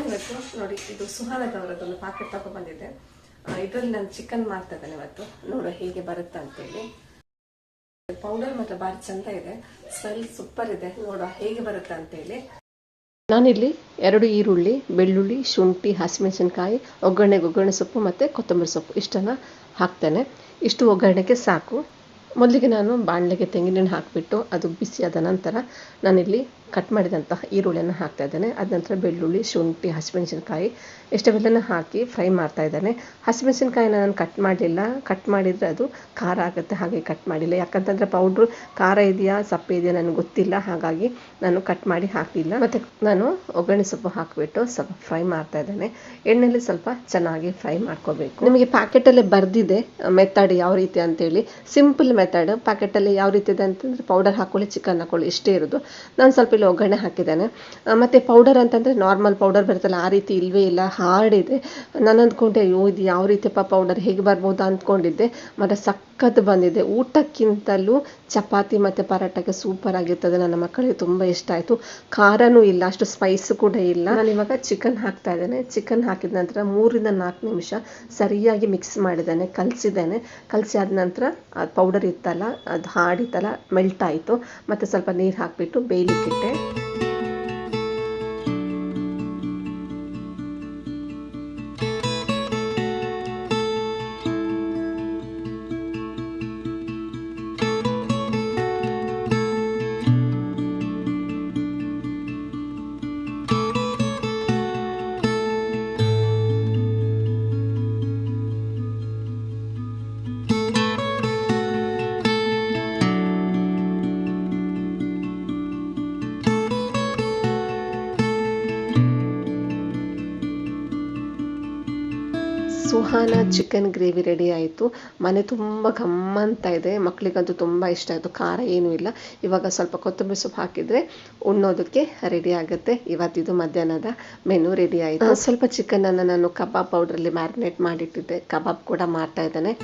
ಇವತ್ತು ನೋಡಿ ಇದು ಸುಹಾನದವರದೊಂದು ಪಾಕೆಟ್ ತಗೊಬಂದಿದ್ದೆ. ಇದರಲ್ಲಿ ನಾನು ಚಿಕನ್ ಮಾಡ್ತಾ ಇದ್ದೇನೆ ಇವತ್ತು. ನೋಡು ಹೇಗೆ ಬರುತ್ತೆ ಅಂತೇಳಿ. ಪೌಡರ್ ಮಾತ್ರ ಭಾರಿ ಚಂದ ಇದೆ, ಸ್ಮೆಲ್ ಸೂಪರ್ ಇದೆ. ನೋಡುವ ಹೇಗೆ ಬರುತ್ತೆ ಅಂತೇಳಿ. ನಾನಿಲ್ಲಿ 2 ಈರುಳ್ಳಿ, ಬೆಳ್ಳುಳ್ಳಿ, ಶುಂಠಿ, ಹಸಿಮೆಣಸಿನಕಾಯಿ, ಒಗ್ಗರಣೆ ಸೊಪ್ಪು ಮತ್ತು ಕೊತ್ತಂಬರಿ ಸೊಪ್ಪು ಇಷ್ಟನ್ನು ಹಾಕ್ತೇನೆ. ಇಷ್ಟು ಒಗ್ಗರಣೆಗೆ ಸಾಕು. ಮೊದಲಿಗೆ ನಾನು ಬಾಣಲೆಗೆ ತೆಂಗಿನೆಣ್ಣೆ ಹಾಕಿಬಿಟ್ಟು ಅದು ಬಿಸಿಯಾದ ನಂತರ ನಾನಿಲ್ಲಿ ಕಟ್ ಮಾಡಿದಂತಹ ಈರುಳ್ಳಿಯನ್ನು ಹಾಕ್ತಾ ಇದ್ದೇನೆ. ಅದ ನಂತರ ಬೆಳ್ಳುಳ್ಳಿ, ಶುಂಠಿ, ಹಸಿಮೆಣಸಿನಕಾಯಿ ಇಷ್ಟವೆಲ್ಲನ ಹಾಕಿ ಫ್ರೈ ಮಾಡ್ತಾ ಇದ್ದೇನೆ. ಹಸಿಮೆಣಸಿನಕಾಯಿನ ನಾನು ಕಟ್ ಮಾಡಲಿಲ್ಲ, ಕಟ್ ಮಾಡಿದರೆ ಅದು ಖಾರ ಆಗುತ್ತೆ, ಹಾಗೆ ಕಟ್ ಮಾಡಿಲ್ಲ. ಯಾಕಂತಂದರೆ ಪೌಡ್ರು ಖಾರ ಇದೆಯಾ ಸಪ್ಪೆ ಇದೆಯಾ ನನಗೆ ಗೊತ್ತಿಲ್ಲ, ಹಾಗಾಗಿ ನಾನು ಕಟ್ ಮಾಡಿ ಹಾಕಲಿಲ್ಲ. ಮತ್ತು ನಾನು ಒಗ್ಗರಣೆ ಸೊಪ್ಪು ಹಾಕಿಬಿಟ್ಟು ಸ್ವಲ್ಪ ಫ್ರೈ ಮಾಡ್ತಾ ಇದ್ದೇನೆ. ಎಣ್ಣೆಯಲ್ಲಿ ಸ್ವಲ್ಪ ಚೆನ್ನಾಗಿ ಫ್ರೈ ಮಾಡ್ಕೋಬೇಕು. ನಿಮಗೆ ಪ್ಯಾಕೆಟಲ್ಲೇ ಬರೆದಿದೆ ಮೆಥಡ್ ಯಾವ ರೀತಿ ಅಂತೇಳಿ. Simple method. ಪ್ಯಾಕೆಟಲ್ಲಿ ಯಾವ ರೀತಿ ಇದೆ ಅಂತಂದರೆ ಪೌಡರ್ ಹಾಕ್ಕೊಳ್ಳಿ, ಚಿಕನ್ ಹಾಕ್ಕೊಳ್ಳಿ, ಇಷ್ಟೇ ಇರೋದು. ನಾನು ಸ್ವಲ್ಪ ಇಲ್ಲಿ ಒಗ್ಗರಣೆ ಹಾಕಿದ್ದೇನೆ. ಮತ್ತು ಪೌಡರ್ ಅಂತಂದರೆ ನಾರ್ಮಲ್ ಪೌಡರ್ ಬರುತ್ತಲ್ಲ ಆ ರೀತಿ ಇಲ್ಲವೇ ಇಲ್ಲ, ಹಾರ್ಡ್ ಇದೆ. ನಾನು ಅಂದ್ಕೊಂಡೆ ಅಯ್ಯೋ ಇದು ಯಾವ ರೀತಿಯಪ್ಪ ಪೌಡರ್ ಹೇಗೆ ಬರ್ಬೋದು ಅಂದ್ಕೊಂಡಿದ್ದೆ. ಮತ್ತು ಸಖತ್ ಬಂದಿದೆ. ಊಟಕ್ಕಿಂತಲೂ ಚಪಾತಿ ಮತ್ತು ಪರೋಟಕ್ಕೆ ಸೂಪರ್ ಆಗಿರ್ತದೆ. ನನ್ನ ಮಕ್ಕಳಿಗೆ ತುಂಬ ಇಷ್ಟ ಆಯಿತು. ಖಾರನೂ ಇಲ್ಲ, ಅಷ್ಟು ಸ್ಪೈಸ್ ಕೂಡ ಇಲ್ಲ. ನಾನು ಇವಾಗ ಚಿಕನ್ ಹಾಕ್ತಾ ಇದ್ದೇನೆ. ಚಿಕನ್ ಹಾಕಿದ ನಂತರ 3 ರಿಂದ 4 ನಿಮಿಷ ಸರಿಯಾಗಿ ಮಿಕ್ಸ್ ಮಾಡಿದ್ದೇನೆ, ಕಲಸಿದ್ದೇನೆ. ಕಲಸಿ ಆದ ನಂತರ ಅದು ಪೌಡರ್ ಇತ್ತಲ್ಲ ಅದು ಹಾಡಿತ್ತಲ್ಲ ಮೆಲ್ಟ್ ಆಯಿತು. ಮತ್ತು ಸ್ವಲ್ಪ ನೀರು ಹಾಕಿಬಿಟ್ಟು ಬೇಯಲಿಕ್ಕಿಟ್ಟೆ. ಸುಹಾನ ಚಿಕನ್ ಗ್ರೇವಿ ರೆಡಿ ಆಯಿತು. ಮನೆ ತುಂಬ ಗಮ್ಮಂತ ಇದೆ. ಮಕ್ಕಳಿಗಂತೂ ತುಂಬ ಇಷ್ಟ ಆಯಿತು. ಖಾರ ಏನೂ ಇಲ್ಲ. ಇವಾಗ ಸ್ವಲ್ಪ ಕೊತ್ತಂಬರಿ ಸೊಪ್ಪು ಹಾಕಿದರೆ ಉಣ್ಣೋದಕ್ಕೆ ರೆಡಿ ಆಗುತ್ತೆ. ಇವತ್ತಿದು ಮಧ್ಯಾಹ್ನದ ಮೆನು ರೆಡಿ ಆಯಿತು. ಸ್ವಲ್ಪ ಚಿಕನನ್ನು ನಾನು ಕಬಾಬ್ ಪೌಡ್ರಲ್ಲಿ ಮ್ಯಾರಿನೇಟ್ ಮಾಡಿಟ್ಟಿದ್ದೆ. ಕಬಾಬ್ ಕೂಡ ಮಾಡ್ತಾ ಇದ್ದೇನೆ.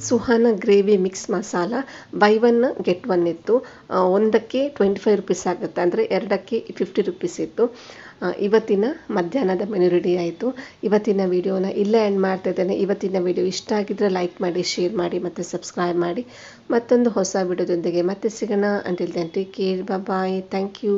Suhana gravy mix masala by 1 get 1 ಇತ್ತು. ಒಂದಕ್ಕೆ 25 ರುಪೀಸ್ ಆಗುತ್ತೆ, ಅಂದರೆ 2ಕ್ಕೆ 50 ರುಪೀಸ್ ಇತ್ತು. ಇವತ್ತಿನ ಮಧ್ಯಾಹ್ನದ ಮೆನು ರೆಡಿ ಆಯಿತು. ಇವತ್ತಿನ ವಿಡಿಯೋನ ಇಲ್ಲೇ ಎಂಡ್ ಮಾಡ್ತಾ ಇದ್ದೇನೆ. ಇವತ್ತಿನ ವಿಡಿಯೋ ಇಷ್ಟ ಆಗಿದ್ರೆ ಲೈಕ್ ಮಾಡಿ, ಶೇರ್ ಮಾಡಿ ಮತ್ತು ಸಬ್ಸ್ಕ್ರೈಬ್ ಮಾಡಿ. ಮತ್ತೊಂದು ಹೊಸ ವಿಡಿಯೋದೊಂದಿಗೆ ಮತ್ತೆ ಸಿಗೋಣ. Until then take care, bye. Thank you.